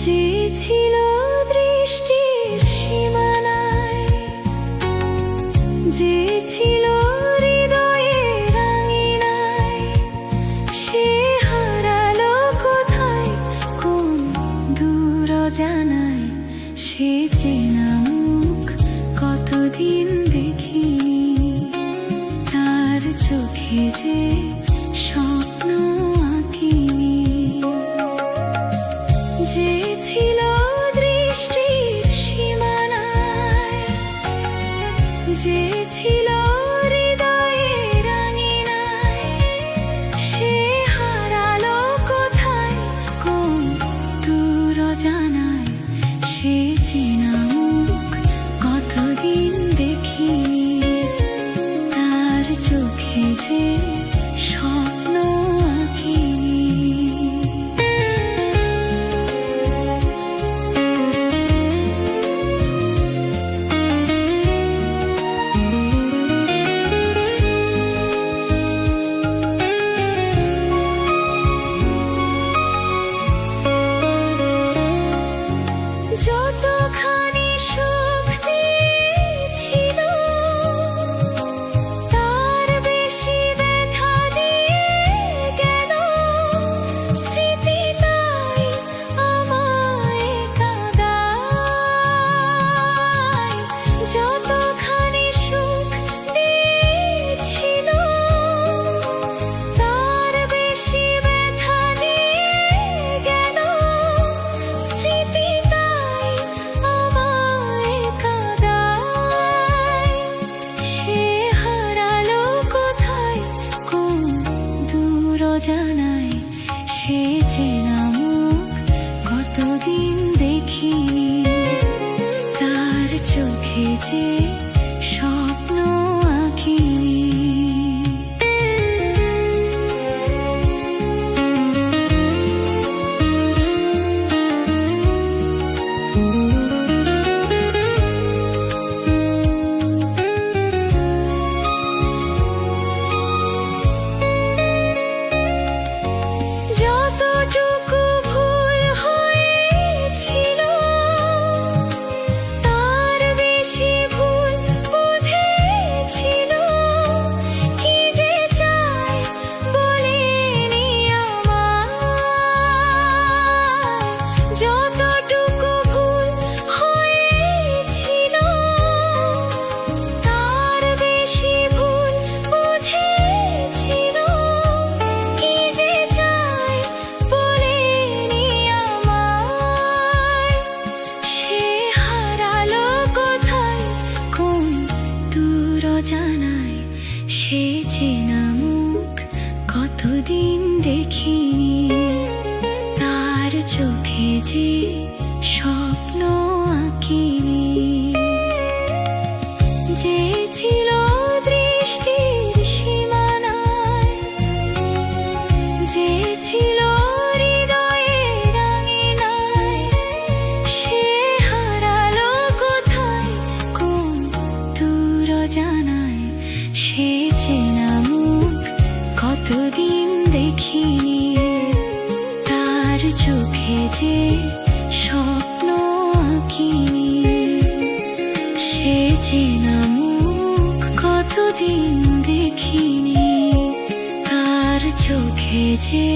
যে ছিল দৃষ্টির সীমানায়, যে ছিল হৃদয়ের আঙিনায়, সে হারালো কোথায় কোন দূর অজানায়। সে চেনা মুখ কতদিন দেখিনি, তার চোখে যে স্বপ্ন আঁকিনি। যে ছিল দৃষ্টির সীমানায়, যে ছিল হৃদয়ের আঙিনায়, সে হারালো কোথায় কোন দূর অজানায়। সে চেনা মুখ কতদিন দেখিনি, তার চোখে যে স্বপ্ন আঁকিনি। যতখানি সুখ দিয়েছিল, তার বেশি ব্যথা দিয়ে গেল। স্মৃতি তাই আমায় কাঁদায়। যতখানি সুখ দিয়েছিল, তার বেশি ব্যথা দিয়ে গেল। স্মৃতি জানায়, সে চেনা মুখ কতদিন দেখিনি, তার চোখে যে স্বপ্ন আঁকিনি। যতটুকু ভুল হয়েছিল, তার বেশি ভুল বুঝেছিল। কি যে চায় বলেনি আমায়। যতটুকু ভুল হয়েছিল, তার বেশি ভুল বুঝেছিল। কি যে চায় বলেনি আমায়। সে হারালো কোথায় কোন দূর অজানায়। সে চেনা মুখ কতদিন দেখিনি, তার চোখে যে স্বপ্ন আঁকিনি। যে ছিল দৃষ্টির সীমানায়, যে ছিল হৃদয়ের আঙিনায়, সে হারালো কোথায় কোন দূর অজানায়। সে চেনা মুখ কতদিন দেখিনি, তার চোখে যে স্বপ্ন আঁকিনি। সে চেনা মুখ কতদিন দেখিনি, তার চোখে যে